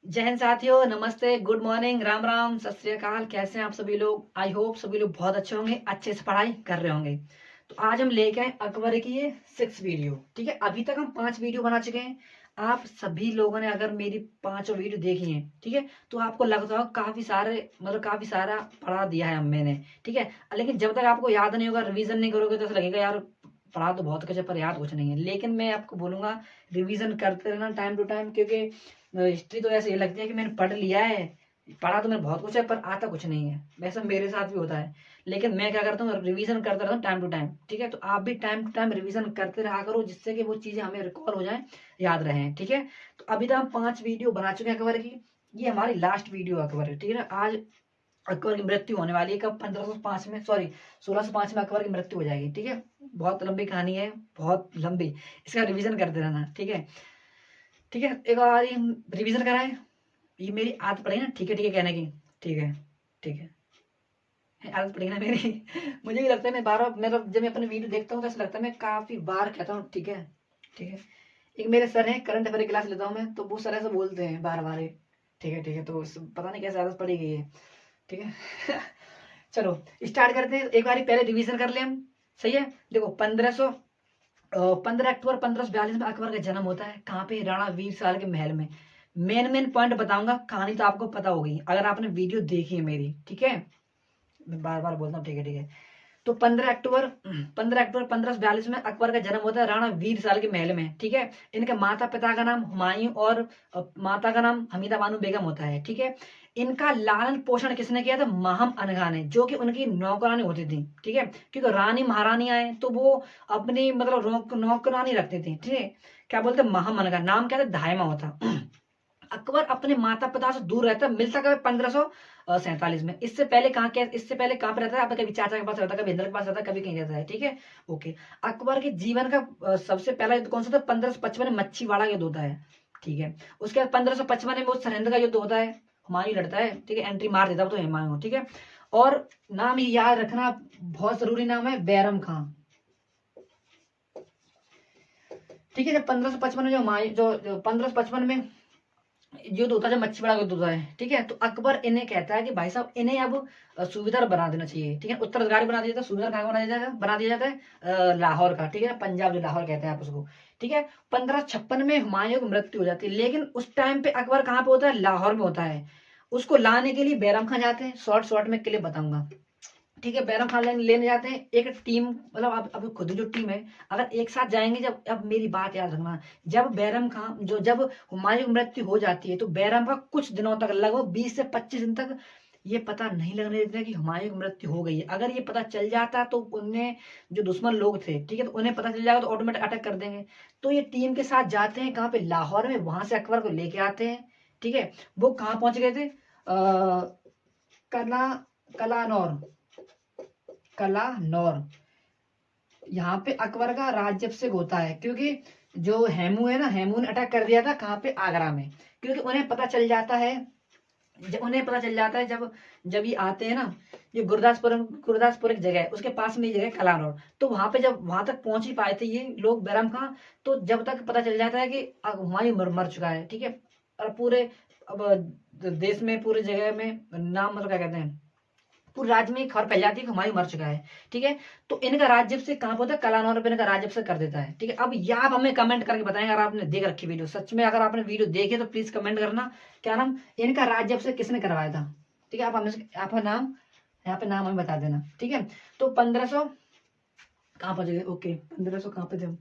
जय हिंद साथियों, नमस्ते, गुड मॉर्निंग, राम राम, सत श्री अकाल। कैसे हैं आप सभी लोग? आई होप सभी लोग बहुत अच्छे होंगे, अच्छे से पढ़ाई कर रहे होंगे। तो आज हम लेके आए अकबर की ये 6 वीडियो। ठीक है, अभी तक हम 5 वीडियो बना चुके हैं। आप सभी लोगों ने अगर मेरी 5 वीडियो देखी है, ठीक है, तो आपको लगता होगा काफी सारे मतलब काफी सारा पढ़ा दिया है मैंने। ठीक है, लेकिन जब तक आपको याद नहीं होगा, रिवीजन नहीं करोगे तो ऐसा लगेगा यार पढ़ा तो बहुत कुछ है पर याद कुछ नहीं है। लेकिन मैं आपको बोलूंगा रिवीजन करते रहना टाइम टू टाइम, क्योंकि हिस्ट्री तो ऐसे ये लगती है कि मैंने पढ़ लिया है, पढ़ा तो मैंने बहुत कुछ है पर आता कुछ नहीं है। वैसा मेरे साथ भी होता है। लेकिन मैं क्या करता हूँ, रिवीजन करता रहता हूँ टाइम टू टाइम। ठीक है, तो आप भी टाइम टू टाइम रिवीजन करते रहा करो, जिससे कि वो चीजें हमें रिकॉल हो जाए, याद रहे। ठीक है, तो अभी तक हम 5 वीडियो बना चुके हैं अकबर की। ये हमारी लास्ट वीडियो अकबर है। ठीक है ना, आज अकबर की मृत्यु होने वाली है। कब? 1505 में, सॉरी 1605 में अकबर की मृत्यु हो जाएगी। ठीक है, बहुत लंबी कहानी है, बहुत लंबी। इसका रिवीजन करते रहना। ठीक है, ठीक है, एक बार ये रिवीजन कराएं। ये मेरी आदत पड़ेगी ना, ठीक है कहने की। ठीक है, ठीक है, आदत पड़ेगी ना मेरी। मुझे भी लगता है मैं बार बार, मतलब जब मैं अपने वीडियो देखता हूँ तो ऐसा लगता है मैं काफी बार कहता हूँ ठीक है, ठीक है। एक मेरे सर हैं, करंट अफेयर की क्लास लेता हूँ मैं, तो वो सर ऐसे बोलते हैं बार बार, ठीक है, ठीक है, तो पता नहीं कैसे आदत पड़ी गई है। ठीक है। चलो स्टार्ट करते हैं। एक बार पहले रिवीजन कर ले हम। सही है, देखो 15 अक्टूबर 1542 में अकबर का जन्म होता है। कहाँ पे? राणा वीर साल के महल में। मेन मेन पॉइंट बताऊंगा, कहानी तो आपको पता होगी अगर आपने वीडियो देखी है मेरी। ठीक है, मैं बार बार बोलता हूँ ठीक है, ठीक है। तो 15 अक्टूबर 1542 में अकबर का जन्म होता है राणा वीर साल के महल में। ठीक है, इनके माता पिता का नाम हुमायूं और माता का नाम हमीदा बानो बेगम होता है। ठीक है, इनका लालन पोषण किसने किया था? महम अनगा ने, जो कि उनकी नौकरानी होती थी। ठीक है, क्योंकि रानी महारानी आए तो वो अपनी मतलब नौकरानी रखती थी। ठीक है, क्या बोलते? महम अनगा, नाम क्या था? धायमा होता। अकबर अपने माता पिता से दूर रहता, मिलता कब? 1547 में। इससे पहले कहाँ पे रहता है? अब कभी चाचा के पास रहता है, कभी इंद्र के पास रहता है, कभी कहीं रहता है। ठीक है, ओके। अकबर के जीवन का सबसे पहला युद्ध कौन सा था? 1555 में मच्छीवाड़ा युद्ध होता है। ठीक है, उसके बाद 1555 में वो सरहिंद का युद्ध होता है, हुमायूं लड़ता है। ठीक है, एंट्री मार देता है तो हुमायूं। ठीक है, और नाम ये याद रखना बहुत जरूरी, नाम है बैरम खां। ठीक है, जब 1555 में जो हुमायूं जो 1555 में युद्ध होता है, जब मच्छीवाड़ा युद्ध होता है। ठीक है, तो अकबर इन्हें कहता है कि भाई साहब इन्हें अब सूबेदार बना देना चाहिए। ठीक है, उत्तराधिकारी बना दिया जाता है। सूबेदार कहाँ का बना दिया जाता है? लाहौर का। ठीक है ना, पंजाब जो लाहौर कहते हैं आप उसको। ठीक है, 1556 में हुमायूं की मृत्यु हो जाती है, लेकिन उस टाइम पे अकबर कहाँ पे होता है? लाहौर में होता है। उसको लाने के लिए बैरम खान जाते हैं। शॉर्ट शॉर्ट में क्लिप बताऊंगा। ठीक है, बैरम खान लेने जाते हैं। एक टीम, मतलब अब खुद जो टीम है, अगर एक साथ जाएंगे, जब अब मेरी बात याद रखना, जब हुमायूं की मृत्यु हो जाती है तो बैरम का कुछ दिनों तक, लगभग 20 से 25 दिन तक ये पता नहीं लगने देते कि हुमायूं की मृत्यु हो गई है। अगर ये पता चल जाता तो उन्हें, जो दुश्मन लोग थे, ठीक है, तो उन्हें पता चल जाएगा तो ऑटोमेटिक अटैक कर देंगे। तो ये टीम के साथ जाते हैं कहाँ पे? लाहौर में। वहां से अकबर को लेके आते हैं। ठीक है, वो कहाँ पहुंच गए थे? कला कलानौर, कलानौर। यहाँ पे अकबर का राज्याभिषेक होता है, क्योंकि जो हेमू है ना, हेमू ने अटैक कर दिया था कहाँ पे? आगरा में। क्योंकि उन्हें पता चल जाता है, जब जब ये आते हैं ना, ये गुरदासपुर एक जगह है, उसके पास में ये जगह है कलानौर। तो वहां पे जब वहां तक पहुंच ही पाए थे ये लोग, बैरम खां, तो जब तक पता चल जाता है कि हुमायूं मर चुका है। ठीक है, और पूरे अब देश में, पूरे जगह में नाम, मतलब क्या कहते हैं, पूरे राज्य में खबर फैल जाती है कि हुमायूं मर चुका है। ठीक है, तो इनका राज्याभिषेक कहाँ पे होता है? कलानौर पे इनका राज्याभिषेक कर देता है। ठीक है, अब ये आप हमें कमेंट करके बताएंगे अगर आपने देख रखी वीडियो। सच में अगर आपने वीडियो देखी तो प्लीज कमेंट करना, क्या नाम इनका राज्याभिषेक किसने करवाया था। ठीक है, आप हमें, आपका नाम यहाँ पे नाम हमें बता देना। ठीक है, तो 1500 कहाँ पहुंच गए? ओके, 1500 कहाँ पे थे हम?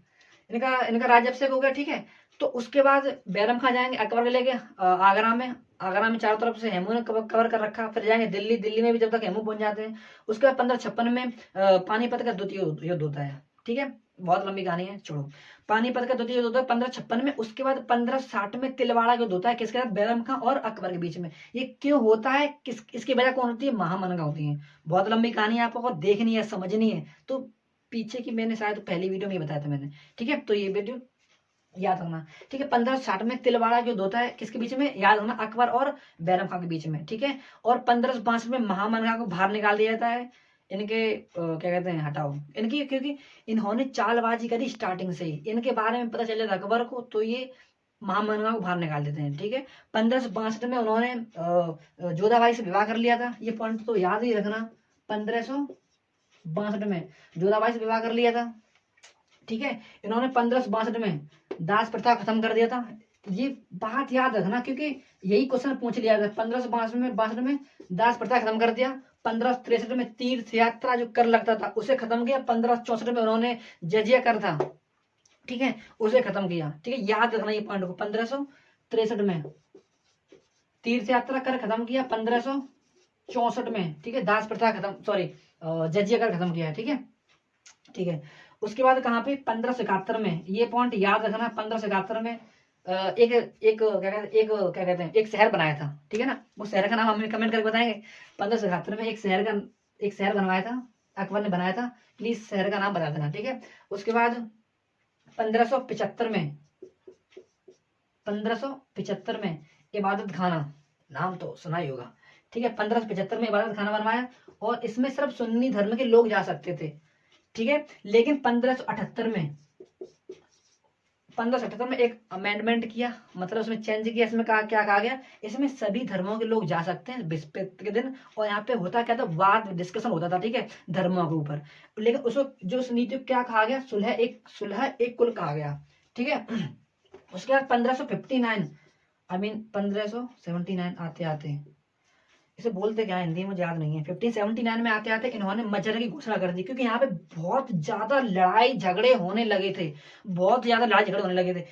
इनका इनका राज्याभिषेक हो गया। ठीक है, तो उसके बाद बैरम खां जाएंगे अकबर के लेके आगरा में। आगरा में चारों तरफ से हेमू ने कवर कर रखा। फिर जाएंगे दिल्ली। दिल्ली में भी जब तक हेमू पहुंच जाते हैं। उसके बाद 1556 में पानीपत का द्वितीय युद्ध होता है। ठीक है, बहुत लंबी कहानी है, छोड़ो। पानीपत का द्वितीय युद्ध होता है 1556 में। उसके बाद 1560 में तिलवाड़ा युद्ध होता है, किसके साथ? बैरम खां और अकबर के बीच में। ये क्यों होता है, इसकी वजह कौन होती है? महामनगा होती है। बहुत लंबी कहानी है, आपको देखनी है, समझनी है तो पीछे की मैंने शायद पहली वीडियो में ही बताया था मैंने। ठीक है, तो ये वीडियो याद रखना। ठीक है, 1560 में तिलवाड़ा युद्ध होता है, किसके बीच में? याद रखना, अकबर और बैरम खां के बीच में। ठीक है, और 1562 में महामनगा को बाहर निकाल दिया जाता है। इनके क्या कहते हैं, हटाओ इनकी, क्योंकि इन्होंने चालबाजी करी स्टार्टिंग से ही। इनके बारे में पता चल जाता अकबर को, तो ये महामहिमों को बाहर निकाल देते हैं। ठीक है, 1562 में उन्होंने जोधाबाई से विवाह कर लिया था। ये पॉइंट तो याद ही रखना, 1562 में जोधाबाई से विवाह कर लिया था। ठीक है, इन्होंने 1562 में दास प्रथा खत्म कर दिया था। ये बात याद रखना क्योंकि यही क्वेश्चन पूछ लिया था। 1562 में दास प्रथा खत्म कर दिया। 1563 में तीर्थ यात्रा जो कर लगता था उसे खत्म किया। 1564 में उन्होंने जजिया कर था, ठीक है, उसे खत्म किया। ठीक है, याद रखना ये पॉइंट को। 1563 में तीर्थ यात्रा कर खत्म किया। 1564 में, ठीक है, दास प्रथा खत्म, सॉरी, जजिया कर खत्म किया है। ठीक है, ठीक है। उसके बाद कहाँ पे, 1571 में, ये पॉइंट याद रखना। 1571 में एक एक क्या कहते हैं, एक शहर बनाया था। ठीक है ना, वो शहर का नाम हमें कमेंट करके बताएंगे। 1571 में एक शहर बनवाया था, अकबर ने बनाया था। प्लीज शहर का नाम बता देना। ठीक है, उसके बाद 1575 में इबादत खाना, नाम तो सुना ही होगा। ठीक है, 1575 में इबादत खाना बनवाया और इसमें सिर्फ सुन्नी धर्म के लोग जा सकते थे। ठीक है, लेकिन 1578 में एक अमेंडमेंट किया, मतलब उसमें चेंज किया। इसमें क्या कहा गया, इसमें सभी धर्मों के लोग जा सकते हैं बृहस्पति के दिन। और यहाँ पे होता क्या था, वाद डिस्कशन होता था, ठीक है, धर्मों के ऊपर। लेकिन उसको जो उस नीति को क्या कहा गया, सुलह एक कुल कहा गया। ठीक है, उसके बाद 1559 1579 आते आते, इसे बोलते क्या है हिंदी में मुझे याद नहीं है, 1579 में आते आते इन्होंने मजहर की घोषणा कर दी। क्योंकि यहाँ पे बहुत ज्यादा लड़ाई झगड़े होने लगे थे, बहुत ज्यादा लड़ाई झगड़े होने लगे थे।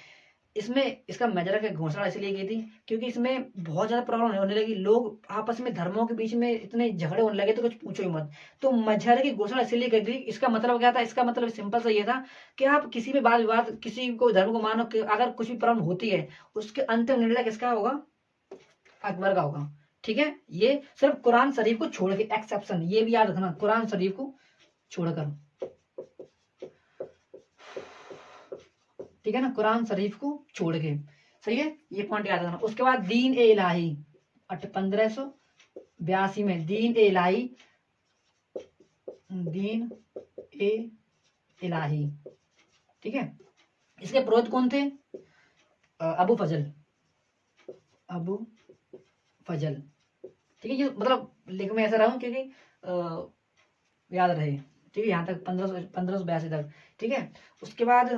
इसमें इसका मजहर की घोषणा इसलिए की थी क्योंकि इसमें बहुत ज्यादा प्रॉब्लम होने लगी। लोग आपस में धर्मों के बीच में इतने झगड़े होने लगे तो कुछ पूछो ही मत। तो मजहर की घोषणा इसलिए की थी। इसका मतलब क्या था, इसका मतलब सिंपल सा ये था कि आप किसी भी वाद विवाद, किसी को धर्म को मानो कि अगर कुछ भी प्रॉब्लम होती है, उसके अंतिम निर्णय किसका होगा, अकबर का होगा। ठीक है, ये सिर्फ कुरान शरीफ को छोड़ के एक्सेप्शन, ये भी याद रखना, कुरान शरीफ को छोड़कर। ठीक है ना, कुरान शरीफ को छोड़ के, सही है, ये पॉइंट याद रखना। उसके बाद दीन ए इलाही 1582 में दीन ए इलाही, ठीक है, इसके पुरोहित कौन थे, अबू फजल। ठीक है, ये मतलब लिख में ऐसा रहा हूं क्योंकि याद रहे। ठीक है, यहाँ तक 1582 तक। ठीक है, उसके बाद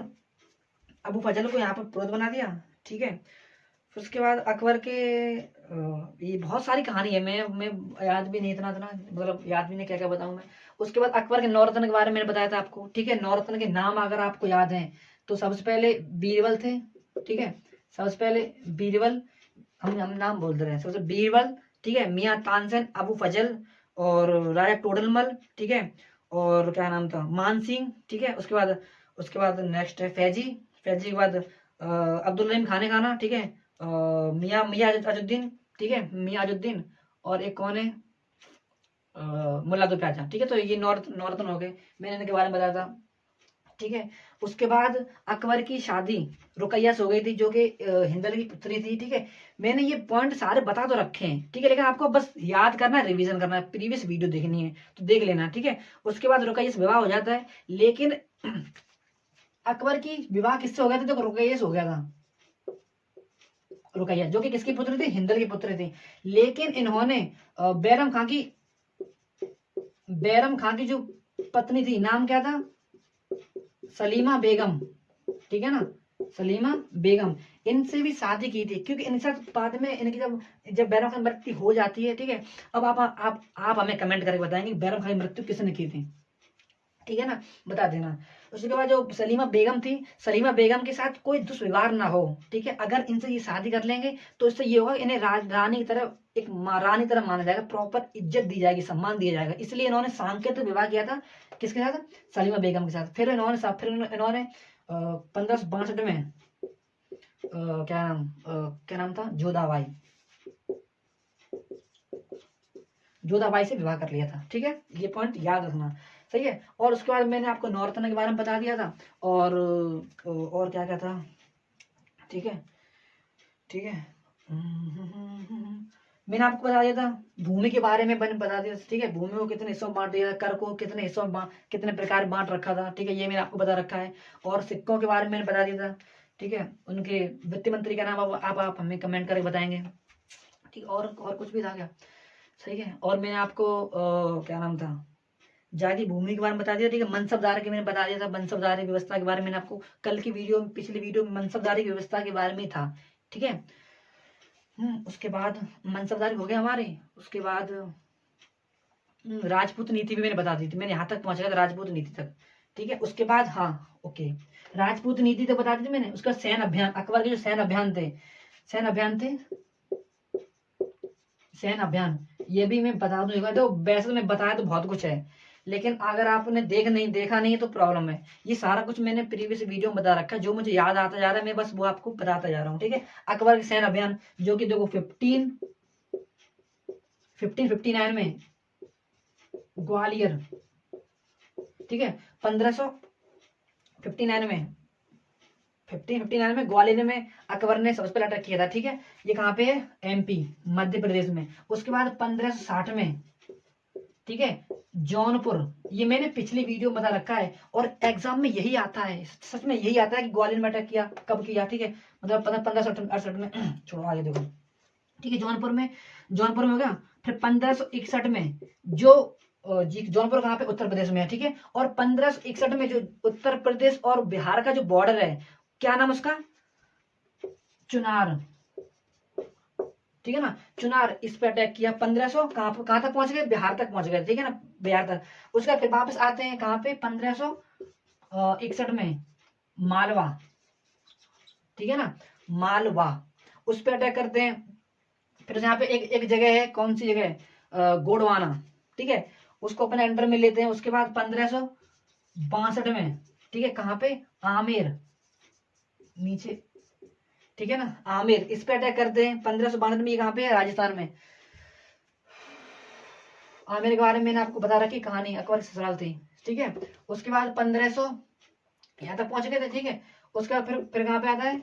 अबू फजल को यहाँ पर पुरोहित बना दिया। ठीक है, फिर उसके बाद अकबर के ये बहुत सारी कहानी है, मैं याद भी नहीं इतना मतलब याद भी नहीं क्या क्या बताऊं मैं। उसके बाद अकबर के नौरत्न के बारे में मैंने बताया था आपको। ठीक है, नौरत्न के नाम अगर आपको याद है तो सबसे पहले बीरबल थे। ठीक है, सबसे पहले बीरबल, हम नाम बोल रहे हैं, सबसे बीरबल, ठीक है, मियाँ तानसेन, अबू फजल और राजा टोडरमल। ठीक है, और क्या नाम था, मान सिंह। ठीक है, उसके बाद नेक्स्ट है फैजी के बाद अब्दुल रहीम खाने खाना। ठीक है, मियाँ मियाँ अजुद्दीन। ठीक है, मियाँ अजुद्दीन, और एक कौन है, मुल्ला अब्दुल प्याजा। ठीक है, तो ये नॉर्थन हो गए, मैंने इनके बारे में बताया था। ठीक है, उसके बाद अकबर की शादी रुकैया से हो गई थी, जो कि हिंदल की पुत्री थी। ठीक है, मैंने ये पॉइंट सारे बता तो रखे हैं। ठीक है, लेकिन आपको बस याद करना है, रिवीजन करना है, प्रीवियस वीडियो देखनी है तो देख लेना। ठीक है, उसके बाद रुकैया से विवाह हो जाता है। लेकिन अकबर की विवाह किससे हो गया था, तो रुकैया से हो गया था। रुकैया जो कि किसकी पुत्री थी, हिंदल की पुत्री थी। लेकिन इन्होंने बैरम खां की जो पत्नी थी, नाम क्या था, सलीमा बेगम। ठीक है ना, सलीमा बेगम, इनसे भी शादी की थी। क्योंकि इनसे बाद में इनकी जब बैरम खान की मृत्यु हो जाती है। ठीक है, अब आप हमें कमेंट करके बताएंगे बैरम खान की मृत्यु किसने की थी। ठीक है ना, बता देना। उसके बाद जो सलीमा बेगम थी, सलीमा बेगम के साथ कोई दुष्व्यवहार ना हो। ठीक है, अगर इनसे ये शादी कर लेंगे तो इससे ये होगा, इन्हें रानी की तरह, एक महारानी की तरह माना जाएगा, प्रॉपर इज्जत दी जाएगी, सम्मान दिया जाएगा। इसलिए इन्होंने सांकेतिक विवाह किया था, किसके साथ, सलीमा बेगम के साथ। फिर इन्होंने 1562 में क्या नाम था, जोधाबाई से विवाह कर लिया था। ठीक है, ये पॉइंट याद रखना, सही है। और उसके बाद मैंने आपको नॉर्थन के बारे में बता दिया था, और क्या क्या था। ठीक है, ठीक है, मैंने आपको बता दिया था भूमि के बारे में, मैंने बता दिया। ठीक है, भूमि को कितने हिस्सों में बांट दिया, कर को कितने हिस्सों में कितने प्रकार बांट रखा था। ठीक है, ये मैंने आपको बता रखा है। और सिक्कों के बारे में मैंने बता दिया था ठीक है, उनके वित्त मंत्री का नाम आप हमें कमेंट करके बताएंगे। ठीक, और कुछ भी था क्या? सही है। और मैंने आपको क्या नाम था, जाति भूमि के बारे में बता दिया। ठीक है, मनसबदार के मैंने बता दिया था, मनसबदारी व्यवस्था के बारे में मैंने आपको कल की वीडियो में, पिछली वीडियो में मनसबदारी की व्यवस्था के बारे में था। ठीक है, उसके बाद मनसबदारी हो गया हमारे। उसके बाद राजपूत नीति भी मैंने बता दी थी, मैंने यहाँ तक पहुंच गया था राजपूत नीति तक। ठीक है, उसके बाद हाँ ओके, राजपूत नीति तो बता दी थी मैंने। उसका सैन्य अभियान, अकबर के जो सैन्य अभियान थे, सैन्य अभियान, ये भी मैं बता दूंगा। तो वैसे तो मैं बताया तो बहुत कुछ है, लेकिन अगर आपने देखा नहीं तो प्रॉब्लम है। ये सारा कुछ मैंने प्रीवियस वीडियो में बता रखा है, जो मुझे याद आता जा रहा है मैं बस वो आपको बताता जा रहा हूँ। ठीक है, अकबर के सैन्य अभियान, जो कि देखो 1559 में ग्वालियर, ठीक है, 1559 में 1559 में ग्वालियर में अकबर ने सबसे पहले अटैक किया था। ठीक है, ये कहाँ पे है? एमपी, मध्य प्रदेश में। उसके बाद 1560 में, ठीक है, जौनपुर। ये मैंने पिछली वीडियो में बता रखा है, और एग्जाम में यही आता है, सच में यही आता है कि ग्वालियर में अटैक किया, कब किया। ठीक है, मतलब 1568 में छोड़ो आगे देखो। ठीक है, जौनपुर में हो गया। फिर 1561 में जो जी, जौनपुर कहाँ पे? उत्तर प्रदेश में है। ठीक है, और 1561 में जो उत्तर प्रदेश और बिहार का जो बॉर्डर है, क्या नाम उसका? चुनार। ठीक है ना, चुनार, इस पे अटैक किया। 1500 कहाँ तक पहुंच गए? बिहार तक पहुंच गए। ठीक है ना, बिहार तक। उसका फिर वापस आते हैं कहाँ पे? 1561 में मालवा। ठीक है ना, मालवा, उस पे अटैक करते हैं। फिर यहाँ पे एक जगह है, कौन सी जगह है? गोडवाना। ठीक है, उसको अपने अंडर में लेते हैं। उसके बाद 1562 में, ठीक है, कहाँ पे? आमेर, नीचे। ठीक है ना, आमेर, इस पे अटैक करते हैं 1562 में। ये कहाँ पे है? राजस्थान में। आमेर के बारे में मैंने आपको बता रखी कहानी, अकबर की ससुराल थी। ठीक है, उसके बाद 1500 यहाँ तक पहुंच गए थे। ठीक है, उसका फिर कहाँ पे आता है?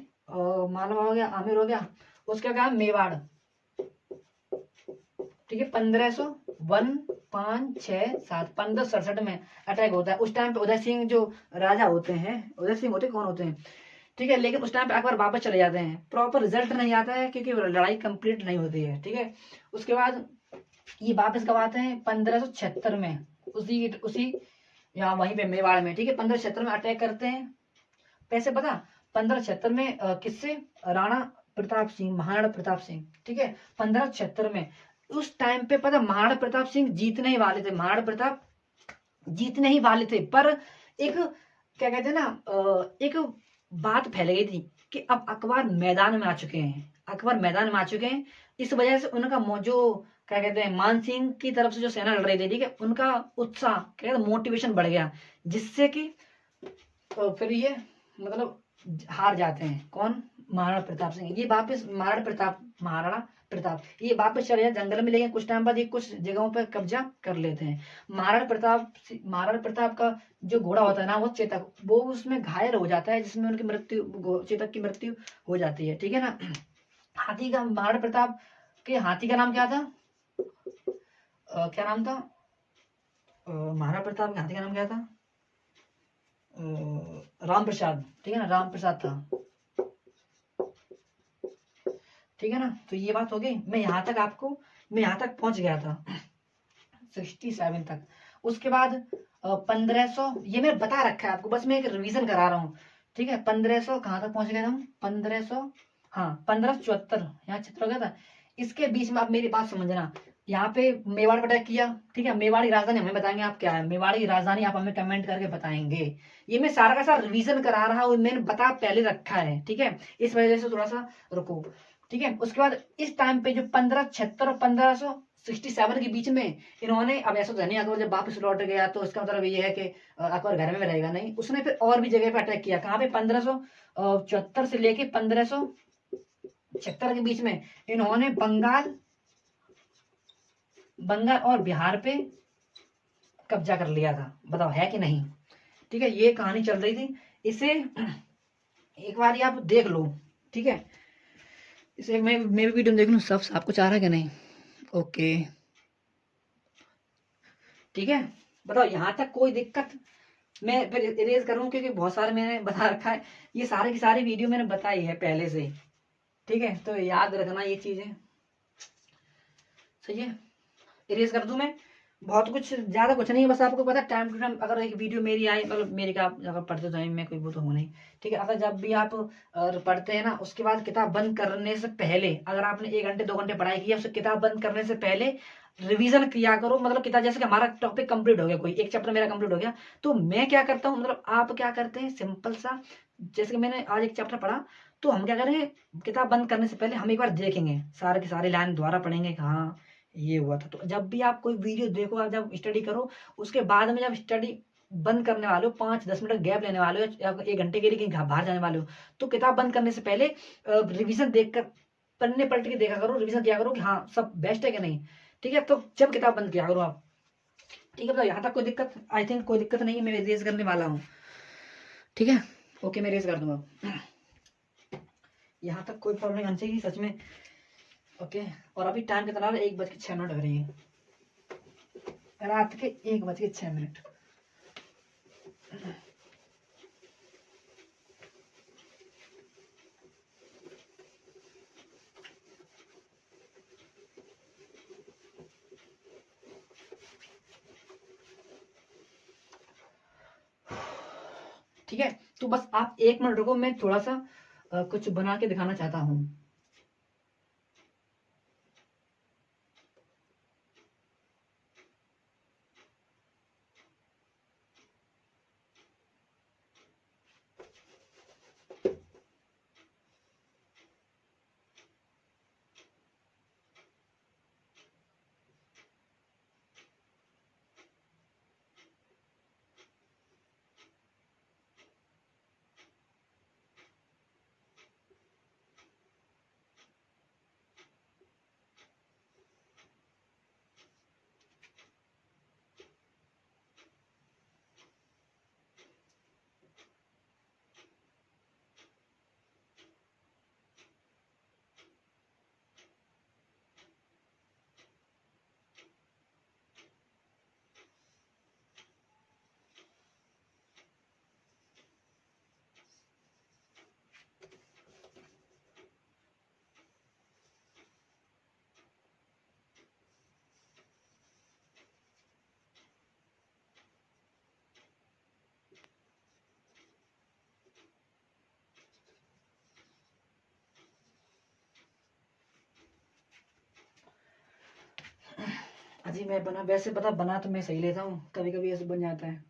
मालवा हो गया, आमेर हो गया। उसका क्या? मेवाड़। ठीक है, 1501, 5, 6, 7, 1567 में अटैक होता है। उस टाइम पे उदय सिंह जो राजा होते हैं, उदय सिंह होते कौन होते हैं? ठीक है, लेकिन उस टाइम पे अकबर वापस चले जाते हैं, प्रॉपर रिजल्ट नहीं आता है, क्योंकि लड़ाई कंप्लीट नहीं होती है। ठीक है, उसके बाद ये वापस कब आते हैं? 1576 में, उसी यहाँ वहीं पे मेवाड़ में। ठीक है, 1576 में अटैक करते हैं। कैसे पता? 1576 में किससे? राणा प्रताप सिंह, महाराणा प्रताप सिंह। ठीक है, 1576 में। उस टाइम पे पता, महाराणा प्रताप सिंह जीतने ही वाले थे, महाराणा प्रताप जीतने ही वाले थे, पर एक क्या कहते हैं ना, एक बात फैल गई थी कि अब अकबर मैदान में आ चुके हैं, अकबर मैदान में आ चुके हैं। इस वजह से उनका जो क्या कहते हैं, मान सिंह की तरफ से जो सेना लड़ रही थी, ठीक है, उनका उत्साह, क्या कहते हैं, मोटिवेशन बढ़ गया, जिससे कि फिर ये मतलब हार जाते हैं। कौन? महाराणा प्रताप सिंह। ये वापस महाराणा प्रताप ये वापस चले जाते जंगल में, लेकिन कुछ टाइम बाद ये कुछ जगहों पर कब्जा कर लेते हैं। महाराणा प्रताप का जो घोड़ा होता है ना, वो चेतक, वो उसमें घायल हो जाता है, जिसमें उनकी चेतक की मृत्यु हो जाती है। ठीक है ना, हाथी का, महाराणा प्रताप के हाथी का नाम क्या था? क्या नाम था? महाराणा प्रताप के हाथी का नाम क्या था? राम प्रसाद। ठीक है ना, राम प्रसाद था। ठीक है ना, तो ये बात हो गई। मैं यहाँ तक पहुंच गया था 67 तक। उसके बाद 1500, ये मैं बता रखा है आपको, बस मैं एक रिवीजन करा रहा हूँ। ठीक है, 1500 कहाँ तक पहुंच गए हम? 1500, हाँ 1574 यहाँ चित्र हो गया था। इसके बीच में आप मेरी बात समझना, यहाँ पे मेवाड़ पर अटैक किया। ठीक है, मेवाड़ की राजधानी हमें बताएंगे आप क्या है, मेवाड़ की राजधानी आप हमें कमेंट करके बताएंगे। ये मैं सारा का सारा रिवीजन करा रहा हूँ, मैंने बता पहले रखा है। ठीक है, इस वजह से थोड़ा सा रुको। ठीक है, उसके बाद इस टाइम पे जो 1576 और 1567 के बीच में इन्होंने, अब ऐसा तो नहीं अकबर जब वापस लौट गया तो इसका मतलब ये है कि अकबर घर में रहेगा, नहीं, उसने फिर और भी जगह पे अटैक किया। कहाँ पे? 1574 से लेके 1576 के बीच में इन्होंने बंगाल और बिहार पे कब्जा कर लिया था। बताओ है कि नहीं? ठीक है, ये कहानी चल रही थी। इसे एक बार आप देख लो। ठीक है, इसे मैं भी वीडियो देख लूँ, सब आपको चाह रहा है कि नहीं? ओके, ठीक है, बताओ यहाँ तक कोई दिक्कत? मैं फिर इरेज करूँ क्योंकि बहुत सारे मैंने बता रखा है, ये सारे की सारी वीडियो मैंने बताई है पहले से, ठीक है, तो याद रखना ये चीजें, सही है। इरेज कर दूं मैं, बहुत कुछ ज्यादा कुछ नहीं है, बस आपको पता टाइम टू टाइम अगर एक वीडियो मेरी आई, मतलब मेरी का आप अगर पढ़ते टाइम में कोई वो तो हो नहीं, ठीक है, अगर जब भी आप पढ़ते हैं ना, उसके बाद किताब बंद करने से पहले, अगर आपने 1 घंटे 2 घंटे पढ़ाई की है, उससे किताब बंद करने से पहले रिवीजन किया करो। मतलब किताब जैसे कि हमारा टॉपिक कंप्लीट हो गया, कोई एक चैप्टर मेरा कंप्लीट हो गया, तो मैं क्या करता हूँ, मतलब आप क्या करते हैं, सिंपल सा, जैसे कि मैंने आज एक चैप्टर पढ़ा, तो हम क्या करेंगे, किताब बंद करने से पहले हम एक बार देखेंगे, सारे के सारे लाइन दोबारा पढ़ेंगे कि हाँ ये हुआ था। तो जब भी आप कोई वीडियो देखो, आप जब स्टडी करो, उसके बाद में जब स्टडी बंद करने वाले हो, 5-10 मिनट गैप लेने वाले हो, या 1 घंटे के लिए कहीं बाहर जाने वाले हो, तो किताब बंद करने से पहले रिवीजन देखकर, पन्ने पलट के देखा करो, रिवीजन किया करो कि हाँ सब बेस्ट है कि नहीं, ठीक है। तो जब किताब बंद किया करो आप, ठीक है। तो यहाँ तक कोई दिक्कत, आई थिंक कोई दिक्कत नहीं है, मैं रेज करने वाला हूँ, ठीक है। ओके, मैं रेज कर दूंगा, यहाँ तक कोई प्रॉब्लम आंसर की सच में। ओके, और अभी टाइम कितना है, 1:06 हो रही है, रात के 1:06। ठीक है, तो बस आप 1 मिनट रुको, मैं थोड़ा सा कुछ बना के दिखाना चाहता हूँ। अजी मैं बना, वैसे पता बना तो मैं सही लेता हूँ, कभी कभी ऐसे बन जाता है।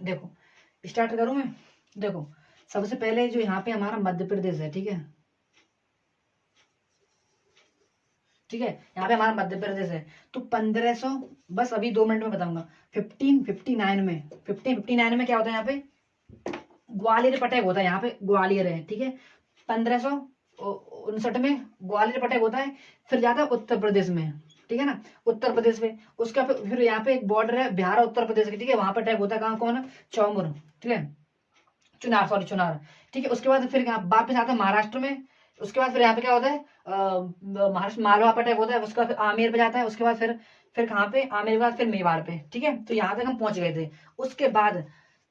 देखो, स्टार्ट करूँ मैं। देखो, सबसे पहले जो यहाँ पे हमारा मध्य प्रदेश है, ठीक है, ठीक है, यहाँ पे हमारा मध्य प्रदेश है, तो 1500, बस अभी 2 मिनट में बताऊंगा। 1559 में, 1559 में क्या होता है यहाँ पे, ग्वालियर पर अटैक होता है, यहाँ पे ग्वालियर है, ठीक है। 1559 में ग्वालियर पर अटैक होता है, फिर जाता है उत्तर प्रदेश में, ठीक है ना, उत्तर प्रदेश में, उसका फिर यहाँ पे एक बॉर्डर है बिहार और उत्तर प्रदेश की, ठीक है, वहां पर अटैक होता है, कहाँ, कौन, चौमुर, ठीक है, चुनार, सॉरी चुनार, ठीक है। उसके बाद फिर वापस आता है महाराष्ट्र में, उसके बाद फिर यहाँ पे क्या होता है, महाराष्ट्र मालवा पर अटैक होता है, उसका फिर आमेर पे जाता है, उसके बाद फिर कहाँ पे, आमेर के बाद फिर मेवाड़ पे, ठीक है। तो यहाँ तक हम पहुंच गए थे। उसके बाद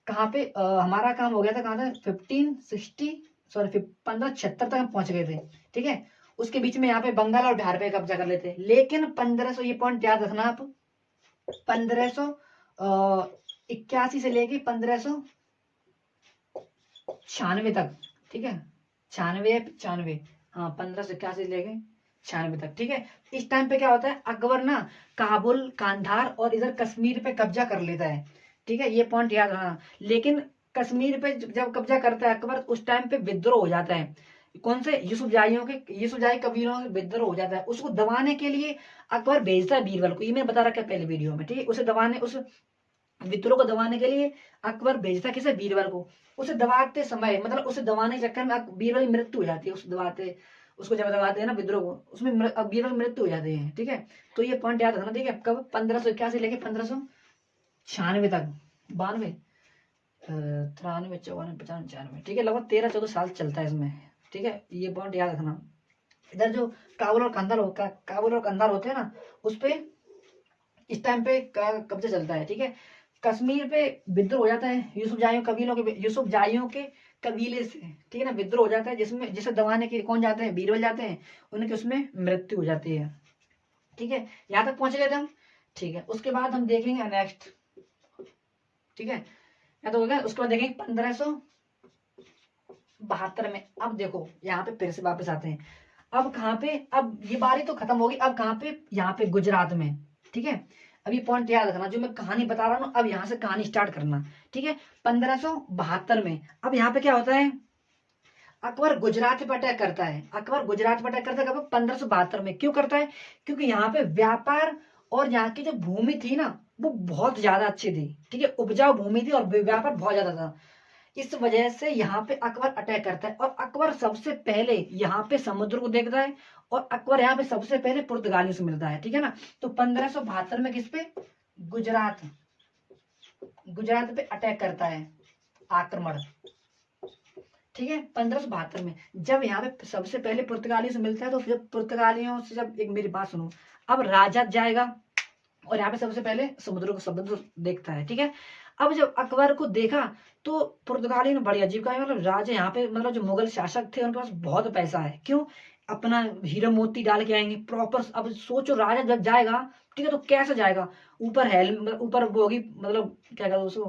कहाँ पे हमारा काम हो गया था, कहाँ था, 1560, सॉरी 1576 तक हम पहुंच गए थे, ठीक है। उसके बीच में यहाँ पे बंगाल और बिहार पे कब्जा कर लेते, लेकिन 1500, ये पॉइंट याद रखना आप, 1581 से लेके 1596 तक, ठीक है, 96, हाँ, 1581 से लेके 96 तक, ठीक है। इस टाइम पे क्या होता है, अकबर ना काबुल, कांधार और इधर कश्मीर पे कब्जा कर लेता है, ठीक है, ये पॉइंट याद रखना। लेकिन कश्मीर पे जब कब्जा करता है अकबर, उस टाइम पे विद्रोह हो जाता है, कौन से, यूसुफजाई कबीलों के विद्रोह हो जाता है, उसको दबाने के लिए अकबर भेजता है बीरबल को, ये मैंने बता रखा है पहले वीडियो में, ठीक है। उसे दबाने, उस विद्रोह को दबाने के लिए अकबर भेजता किसे, बीरबल को। उसे दबाते समय, मतलब उसे दबाने के चक्कर में बीरबल की मृत्यु हो जाती है, उसको जब दबाते हैं ना विद्रोह को, उसमें बीरबल की मृत्यु हो जाती है, ठीक है। तो ये पॉइंट याद रखना, ठीक है। कब, 1581 लेके 1596 तक, 92, 93, 94, 95, 96, ठीक है, लगभग 13-14 साल चलता है इसमें, ठीक है। ये पॉइंट याद रखना। इधर जो काबुल और कंधार होते हैं ना, उस पे इस टाइम पे कब्जा चलता है, ठीक है। कश्मीर पे विद्रोह हो जाता है यूसुफ जाइयों के कबीले से, ठीक है ना, विद्रोह हो जाता है, जिसमें जिसे दबाने के लिए कौन जाते हैं, बीरबल जाते हैं, उनकी उसमें मृत्यु हो जाती है। ठीक है, यहाँ तक पहुंच गए थे हम। ठीक है, उसके बाद हम देखेंगे नेक्स्ट। ठीक है, या तो हो गया, उसके बाद देखेंगे 1572 में। अब देखो यहाँ पे फिर से वापस आते हैं। अब कहाँ पे, अब ये बारी तो खत्म होगी, अब कहाँ पे, यहाँ पे गुजरात में। ठीक है, अब ये पॉइंट याद रखना, जो मैं कहानी बता रहा हूँ अब यहाँ से कहानी स्टार्ट करना। ठीक है, 1572 में अब यहाँ पे क्या होता है, अकबर गुजरात पे अटैक करता है। अकबर गुजरात पे अटैक करता है कब, 1572 में। क्यों करता है, क्योंकि यहाँ पे व्यापार और यहाँ की जो भूमि थी ना, वो बहुत ज्यादा अच्छी थी। ठीक है, उपजाऊ भूमि थी और व्यापार बहुत ज्यादा था। इस वजह से यहाँ पे अकबर अटैक करता है, और अकबर सबसे पहले यहाँ पे समुद्र को देखता है, और अकबर यहाँ पे सबसे पहले पुर्तगालियों से मिलता है। ठीक है ना, तो 1572 में किस पे, गुजरात, गुजरात पे अटैक करता है, आक्रमण। ठीक है, 1572 में जब यहाँ पे सबसे पहले पुर्तगालियों से मिलता है, तो फिर पुर्तगालियों से जब, एक मेरी बात सुनो, अब राजा जाएगा और यहाँ पे सबसे पहले समुद्र देखता है। ठीक है, अब जब अकबर को देखा तो पुर्तगाली ने बड़ी अजीब कहा, मतलब राजा यहाँ पे, मतलब जो मुगल शासक थे उनके पास बहुत पैसा है, क्यों, अपना हीरा मोती डाल के आएंगे प्रॉपर। अब सोचो राजा जब जाएगा, ठीक है, तो कैसे जाएगा, ऊपर हेलमेट, ऊपर वो होगी, मतलब क्या कहते हैं उसको,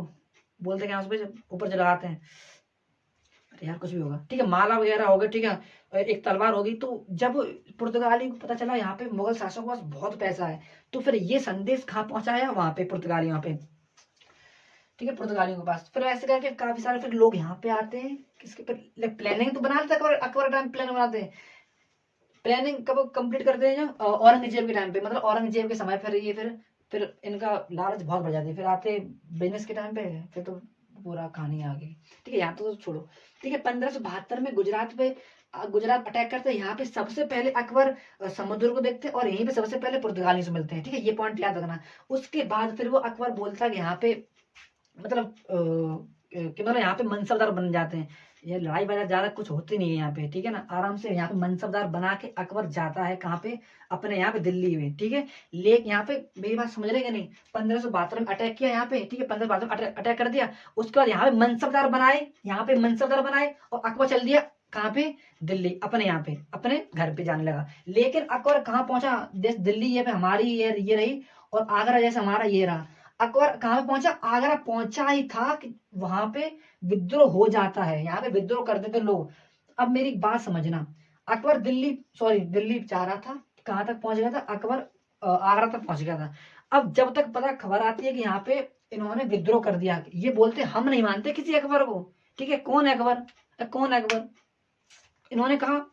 बोलते क्या उस पे ऊपर जो लगाते हैं, अरे यार कुछ भी होगा, ठीक है, माला वगैरह होगा, ठीक है, और एक तलवार होगी। तो जब पुर्तगाली को पता चला यहाँ पे मुगल शासकों के पास बहुत पैसा है, तो फिर ये संदेश कहाँ पहुंचाया, वहां पे पुर्तगालियों पे। ठीक है, पुर्तगालियों के पास फिर ऐसे करके काफी सारे फिर लोग यहाँ पे आते हैं, किसके पर प्लानिंग तो बना लेते, अकबर अकबर टाइम प्लान बनाते हैं। प्लानिंग कब कंप्लीट करते हैं, जब औरंगजेब के टाइम पे, मतलब औरंगजेब के समय, फिर ये फिर इनका लालच बहुत बढ़ जाती है, फिर आते बिजनेस के टाइम पे, फिर तो पूरा कहानी आ गई। ठीक है, यहाँ तो छोड़ो। ठीक है, 1572 में गुजरात अटैक करते हैं। यहाँ पे सबसे पहले अकबर समुद्र को देखते हैं, और यहीं पे सबसे पहले पुर्तगाली से मिलते हैं। ठीक है, ये पॉइंट याद रखना। उसके बाद फिर वो अकबर बोलता है कि यहाँ पे, मतलब कि मतलब यहाँ पे मनसबदार बन जाते हैं। ये लड़ाई वगैरह ज्यादा कुछ होती नहीं है यहाँ पे, ठीक है ना, आराम से यहाँ पे मनसबदार बना के अकबर जाता है कहाँ पे, अपने यहाँ पे दिल्ली में। ठीक है, लेकिन यहाँ पे मेरी बात समझ रहे कि नहीं, 1572 में अटैक किया यहाँ पे, ठीक है, 1572 में अटैक कर दिया। उसके बाद यहाँ पे मनसबदार बनाए, यहाँ पे मनसबदार बनाए, और अकबर चल दिया कहाँ पे, दिल्ली, अपने यहाँ पे, अपने घर पे जाने लगा। लेकिन अकबर कहाँ पहुंचा, देश दिल्ली ये पे हमारी ये रही, और आगरा जैसे हमारा ये रहा। अकबर कहाँ पे पहुंचा, आगरा पहुंचा ही था कि वहां पे विद्रोह हो जाता है, यहाँ पे विद्रोह कर देते लोग। अब मेरी बात समझना, अकबर दिल्ली जा रहा था, कहाँ तक पहुंच गया था अकबर, आगरा तक पहुंच गया था। अब जब तक पता खबर आती है कि यहाँ पे इन्होंने विद्रोह कर दिया, ये बोलते हम नहीं मानते किसी अकबर को। ठीक है, कौन है अकबर, कौन है अकबर, इन्होंने कहा,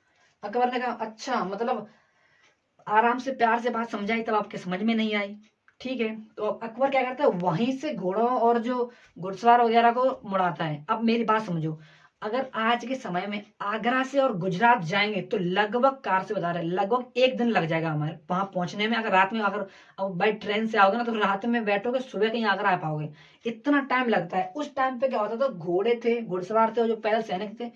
अकबर ने कहा अच्छा, मतलब आराम से प्यार से बात समझाई, तब आपके समझ में नहीं आई। ठीक है, तो अब अकबर क्या करता है, वहीं से घोड़ों और जो घुड़सवार वगैरह को मुड़ाता है। अब मेरी बात समझो, अगर आज के समय में आगरा से और गुजरात जाएंगे तो लगभग, कार से बता रहे हैं, लगभग एक दिन लग जाएगा हमारे वहां पहुंचने में। अगर रात में, अगर अब बाई ट्रेन से आओगे ना, तो रात में बैठोगे, सुबह कहीं आगरा आ पाओगे, इतना टाइम लगता है। उस टाइम पे क्या होता था, घोड़े थे, घुड़सवार थे, और जो पैदल सैनिक थे,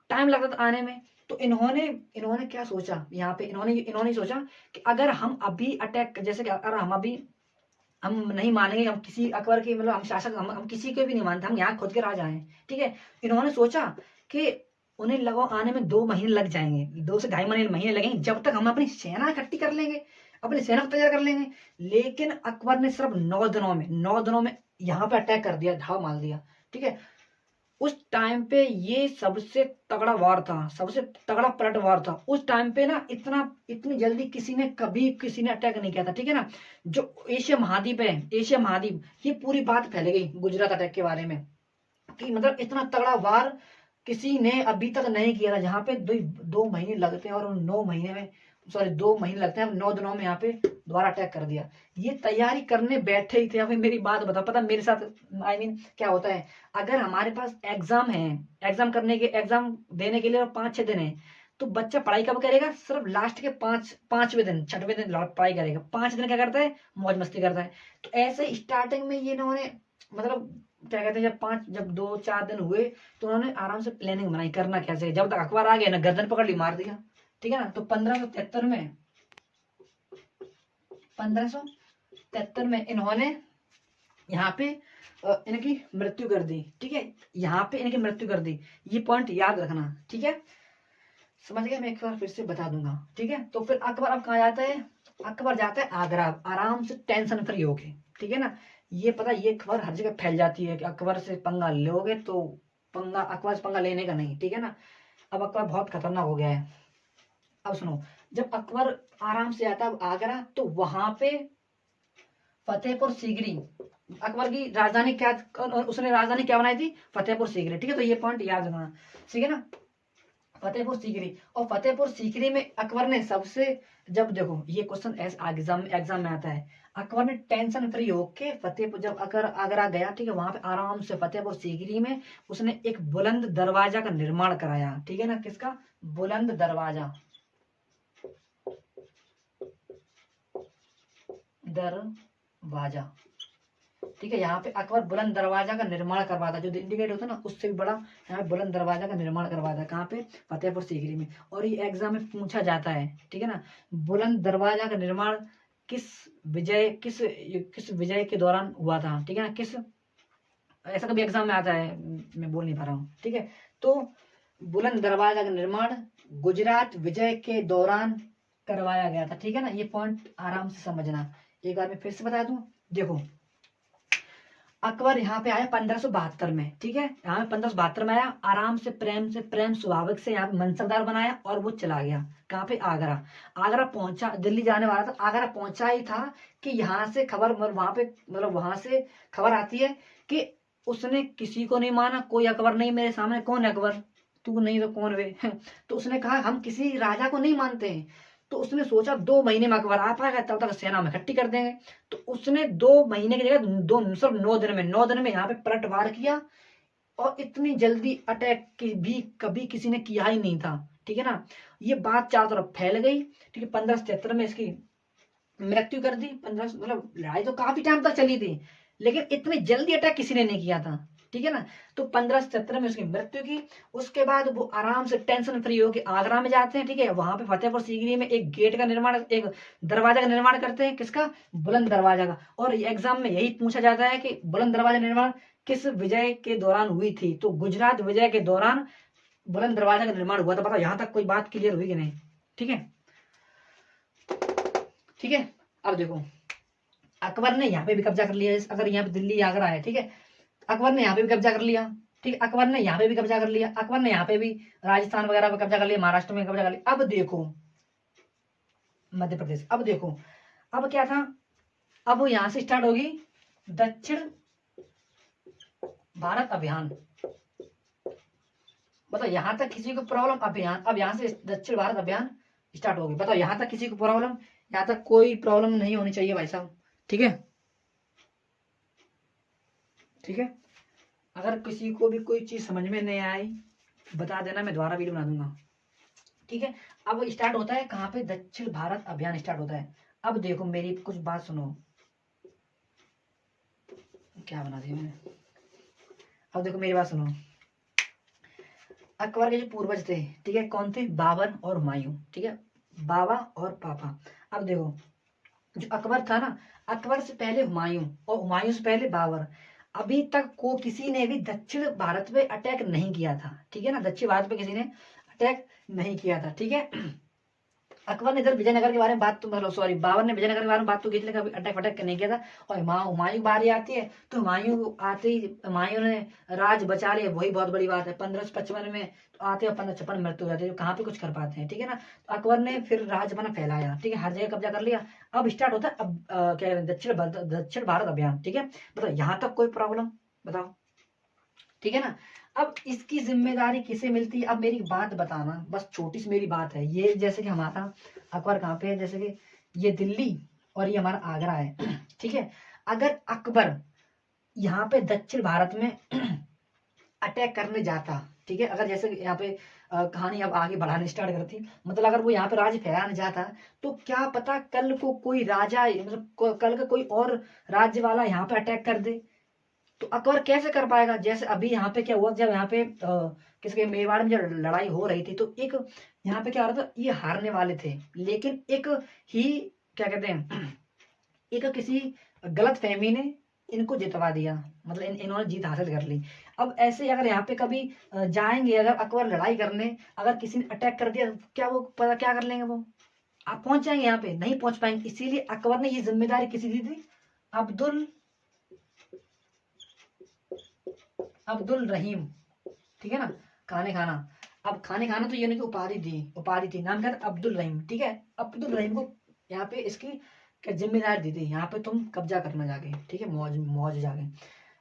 टाइम लगता था आने में। तो इन्होंने इन्होंने क्या सोचा, यहाँ पे इन्होंने सोचा कि अगर हम अभी अटैक, जैसे कि अगर हम नहीं मानेंगे, हम किसी अकबर के, मतलब हम शासक, हम किसी को भी नहीं मानते, हम यहाँ खुद के राजा हैं। ठीक है, इन्होंने सोचा कि उन्हें लगभग आने में 2 महीने लग जाएंगे, 2 से ढाई महीने लगेंगे, जब तक हम अपनी सेना इकट्ठी कर लेंगे, अपनी सेना को तैयार कर लेंगे। लेकिन अकबर ने सिर्फ 9 दिनों में यहाँ पे अटैक कर दिया, धावा मार दिया। ठीक है, उस टाइम पे ये सबसे तगड़ा वार था, सबसे तगड़ा पलट वार था उस टाइम पे ना। इतनी जल्दी किसी ने अटैक नहीं किया था। ठीक है ना, जो एशिया महाद्वीप है, एशिया महाद्वीप, ये पूरी बात फैल गई गुजरात अटैक के बारे में, कि मतलब इतना तगड़ा वार किसी ने अभी तक नहीं किया था, जहाँ पे 2 महीने लगते हैं, और उन 9 महीने में, सॉरी 2 महीने लगते हैं, 9 दिनों में यहाँ पे दोबारा अटैक कर दिया। ये तैयारी करने बैठे ही थे। अभी मेरी बात बता, पता मेरे साथ, क्या होता है, अगर हमारे पास एग्जाम है, एग्जाम देने के लिए 5-6 दिन है, तो बच्चा पढ़ाई कब करेगा, सिर्फ लास्ट के 5वें दिन 6वें दिन पढ़ाई करेगा, 5 दिन क्या करता है, मौज मस्ती करता है। तो ऐसे स्टार्टिंग में ये इन्होंने, मतलब क्या कहते हैं, जब 2-4 दिन हुए, तो उन्होंने आराम से प्लानिंग बनाई, करना कैसे, जब तक अखबार आ गया ना, गर्दन पकड़ ली, मार दिया। ठीक है ना, तो 1573 में इन्होंने यहाँ पे इनकी मृत्यु कर दी, ठीक है, यहाँ पे इनकी मृत्यु कर दी। ये पॉइंट याद रखना, ठीक है, समझ गए? मैं एक बार फिर से बता दूंगा, ठीक है। तो फिर अकबर अब कहाँ जाता है? अकबर जाता है आगरा, आराम से टेंशन फ्री होके, ठीक है ना। ये पता, ये खबर हर जगह फैल जाती है कि अकबर से पंगा लोगे तो पंगा, अकबर से पंगा लेने का नहीं, ठीक है ना। अब अकबर बहुत खतरनाक हो गया है। अब सुनो, जब अकबर आराम से आता है आगरा, तो वहां पे फतेहपुर सीकरी, अकबर की राजधानी क्या, उसने राजधानी क्या बनाई थी? फतेहपुर सीकरी, ठीक है। तो ये पॉइंट याद रखना, ठीक है ना, फतेहपुर सीकरी। और फतेहपुर सीकरी में अकबर ने सबसे, जब देखो ये क्वेश्चन एग्जाम में आता है, अकबर ने टेंशन फ्री होके फतेहपुर, जब अगर आगरा गया, ठीक है, वहां पे आराम से फतेहपुर सीकरी में उसने एक बुलंद दरवाजा का निर्माण कराया, ठीक है ना। किसका? बुलंद दरवाजा, दरवाजा, ठीक है। यहाँ पे अकबर बुलंद दरवाजा का निर्माण करवाता, जो दिल्ली गेट होता है ना, उससे भी बड़ा यहाँ पे बुलंद दरवाजा का निर्माण करवाता है। कहाँ पे? फतेहपुर सीकरी में। और ये एग्जाम में पूछा जाता है, ठीक है ना। बुलंद दरवाजा का निर्माण किस किस विजय के दौरान हुआ था, ठीक है ना, किस, ऐसा कभी एग्जाम में आता है, मैं बोल नहीं पा रहा हूँ, ठीक है। तो बुलंद दरवाजा का निर्माण गुजरात विजय के दौरान करवाया गया था, ठीक है ना। ये पॉइंट आराम से समझना। एक बार मैं फिर से बता दूं, देखो अकबर यहाँ पे आया 1572 में, ठीक है, यहाँ पे 1572 में आया, आराम से प्रेम स्वाभाविक से यहाँ पे मनसबदार बनाया और वो चला गया। कहाँ पे? आगरा। आगरा पहुंचा, दिल्ली जाने वाला था, आगरा पहुंचा ही था कि यहाँ से खबर, वहां पे मतलब वहां से खबर आती है कि उसने किसी को नहीं माना, कोई अकबर नहीं मेरे सामने, कौन है अकबर? तू नहीं तो कौन वे? तो उसने कहा हम किसी राजा को नहीं मानते हैं। तो उसने सोचा 2 महीने में अकबर आ पाएगा, तब तक सेना में इकट्ठी कर देंगे। तो उसने 2 महीने की जगह दो सिर्फ 9 दिन में, 9 दिन में यहाँ पे पलटवार किया। और इतनी जल्दी अटैक की भी कभी किसी ने किया ही नहीं था, ठीक है ना। ये बात चारों तरफ फैल गई, ठीक है। 1577 में इसकी मृत्यु कर दी। 15, मतलब लड़ाई तो काफी टाइम तक चली थी, लेकिन इतनी जल्दी अटैक किसी ने नहीं किया था, ठीक है ना। तो 1577 में उसकी मृत्यु की। उसके बाद वो आराम से टेंशन फ्री होकर आगरा में जाते हैं, ठीक है। वहां पे फतेहपुर सीकरी में एक गेट का निर्माण, एक दरवाजा का निर्माण करते हैं। किसका? बुलंद दरवाजा का। और एग्जाम में यही पूछा जाता है कि बुलंद दरवाजा निर्माण किस विजय के दौरान हुई थी? तो गुजरात विजय के दौरान बुलंद दरवाजा का निर्माण हुआ था। बताओ यहाँ तक कोई बात क्लियर हुई कि नहीं? ठीक है, ठीक है। अब देखो अकबर ने यहाँ पे भी कब्जा कर लिया, अगर यहाँ पे दिल्ली आगरा है, ठीक है, अकबर ने यहाँ पे भी कब्जा कर लिया, ठीक है, अकबर ने यहाँ पे भी कब्जा कर लिया, अकबर ने यहाँ पे भी राजस्थान वगैरह पे कब्जा कर लिया, महाराष्ट्र में कब्जा कर लिया। अब देखो मध्य प्रदेश, अब देखो अब क्या था, अब यहाँ से स्टार्ट होगी दक्षिण भारत अभियान। बताओ यहाँ तक किसी को प्रॉब्लम? अभियान, अब यहाँ से दक्षिण भारत अभियान स्टार्ट होगी। बताओ यहाँ तक किसी को प्रॉब्लम? यहाँ तक कोई प्रॉब्लम नहीं होनी चाहिए भाई साहब, ठीक है, ठीक है। अगर किसी को भी कोई चीज समझ में नहीं आई बता देना, मैं दोबारा वीडियो बना दूंगा, ठीक है। अब स्टार्ट होता है कहाँ पे? दक्षिण भारत अभियान स्टार्ट होता है। अब देखो मेरी कुछ बात सुनो, क्या बना दिया मैंने, अब देखो मेरी बात सुनो। अकबर के जो पूर्वज थे, ठीक है, कौन थे? बाबर और हुमायूं, ठीक है, बाबा और पापा। अब देखो जो अकबर था ना, अकबर से पहले हुमायूं और हुमायूं से पहले बाबर। अभी तक को किसी ने भी दक्षिण भारत पे अटैक नहीं किया था, ठीक है ना, दक्षिण भारत पे किसी ने अटैक नहीं किया था, ठीक है। अकबर ने इधर विजयनगर के बारे में बात तो, मतलब सॉरी, बाबर ने विजयनगर के बारे में बात तो की थी, लेकिन कभी अटैक वटैक नहीं किया था। और हुमायूं की बारी आती है तो हुमायूं आते ही हुमायूं ने राज बचा लिया, वही बहुत बड़ी बात है। 1555 में तो आते हैं, 1556 मृत्यु हो जाती है, तो कहाँ पे कुछ कर पाते हैं, ठीक है ना। तो अकबर ने फिर राज अपना फैलाया, ठीक है, हर जगह कब्जा कर लिया। अब स्टार्ट होता है, अब क्या कहते हैं, दक्षिण भारत अभियान, ठीक है। बताओ यहाँ तक कोई प्रॉब्लम? बताओ, ठीक है ना। अब इसकी जिम्मेदारी किसे मिलती है? अब मेरी बात बताना, बस छोटी सी मेरी बात है ये। जैसे कि हमारा अकबर कहाँ पे है, जैसे कि ये दिल्ली और ये हमारा आगरा है, ठीक है। अगर अकबर यहाँ पे दक्षिण भारत में अटैक करने जाता, ठीक है, अगर जैसे यहाँ पे कहानी अब आगे बढ़ाने स्टार्ट करती, मतलब अगर वो यहाँ पे राज्य फैलाने जाता, तो क्या पता कल को कोई राजा, मतलब कल का कोई और राज्य वाला यहाँ पे अटैक कर दे, तो अकबर कैसे कर पाएगा? जैसे अभी यहाँ पे क्या हुआ, जब यहाँ पे किसके मेवाड़ में जब लड़ाई हो रही थी, तो एक यहाँ पे क्या हो रहा था, ये हारने वाले थे, लेकिन एक ही क्या कहते हैं, एक किसी गलत फहमी ने इनको जितवा दिया, मतलब इन्होंने जीत हासिल कर ली। अब ऐसे अगर यहाँ पे कभी जाएंगे अगर अकबर लड़ाई करने, अगर किसी ने अटैक कर दिया, क्या वो पता क्या कर लेंगे, वो आप पहुंच जाएंगे यहाँ पे, नहीं पहुंच पाएंगे। इसीलिए अकबर ने ये जिम्मेदारी किसी दी थी, अब्दुल अब्दुल रहीम, ठीक है ना, खाने खाना। अब खाने खाना तो ये उनकी उपाधि थी, नाम क्या था, अब्दुल रहीम, ठीक है। अब्दुल रहीम को यहाँ पे इसकी क्या जिम्मेदारी दी थी, यहाँ पे तुम कब्जा करना जाके, ठीक है, मौज मौज जाके।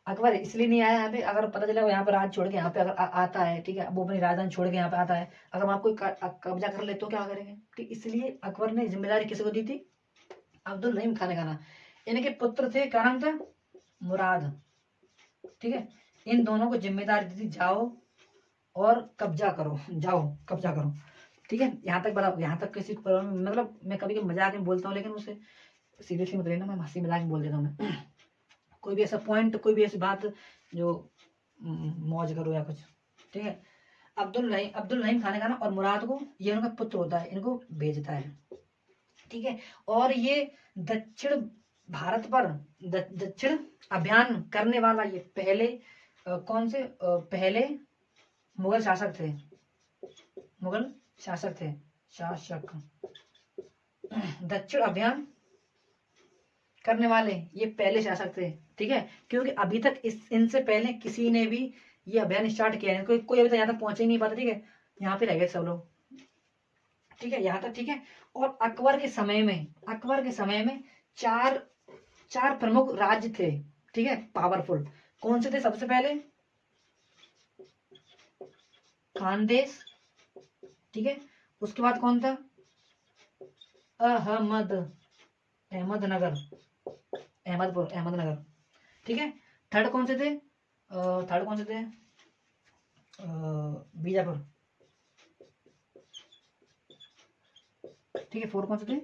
अकबर इसलिए नहीं आया यहाँ पे, अगर पता चला वो यहाँ पे राज छोड़ के यहाँ पे अगर आता है, ठीक है, वो अपनी राजधानी छोड़ के यहाँ पे आता है, अगर वहां कोई कब्जा कर ले तो क्या करेंगे, ठीक। इसलिए अकबर ने जिम्मेदारी किसको दी थी, अब्दुल रहीम खाने खाना। इनके पुत्र थे, क्या नाम था, मुराद, ठीक है। इन दोनों को जिम्मेदारी दी थी, जाओ और कब्जा करो, जाओ कब्जा करो, ठीक है। यहाँ तक बड़ा, यहाँ तक किसी मतलब मैं कभी कभी मजाक में बोलता हूँ, लेकिन उसे सीरियसली मत लेना, मैं हंसी मजाक में बोल देता हूँ मैं। कोई भी ऐसा पॉइंट, कोई भी ऐसी बात जो मौज करो या कुछ, ठीक है। अब्दुल रहीम खाने खाना और मुराद को, ये उनका पुत्र होता है, इनको भेजता है, ठीक है। और ये दक्षिण भारत पर दक्षिण अभियान करने वाला ये पहले कौन से पहले मुगल शासक थे, मुगल शासक थे, शासक दक्षिण अभियान करने वाले ये पहले शासक थे, ठीक है। क्योंकि अभी तक इनसे पहले किसी ने भी ये अभियान स्टार्ट किया है, कोई अभी तक यहाँ तक पहुंच ही नहीं पाता, ठीक है। यहाँ पे रह गए सब लोग, ठीक है, यहाँ तक, ठीक है। और अकबर के समय में चार चार प्रमुख राज्य थे, ठीक है, पावरफुल। कौन से थे, सबसे पहले खानदेश, ठीक है। उसके बाद कौन था, अहमदनगर, अहमदनगर, ठीक है। थर्ड कौन से थे, बीजापुर, ठीक है। फोर्थ कौन से थे,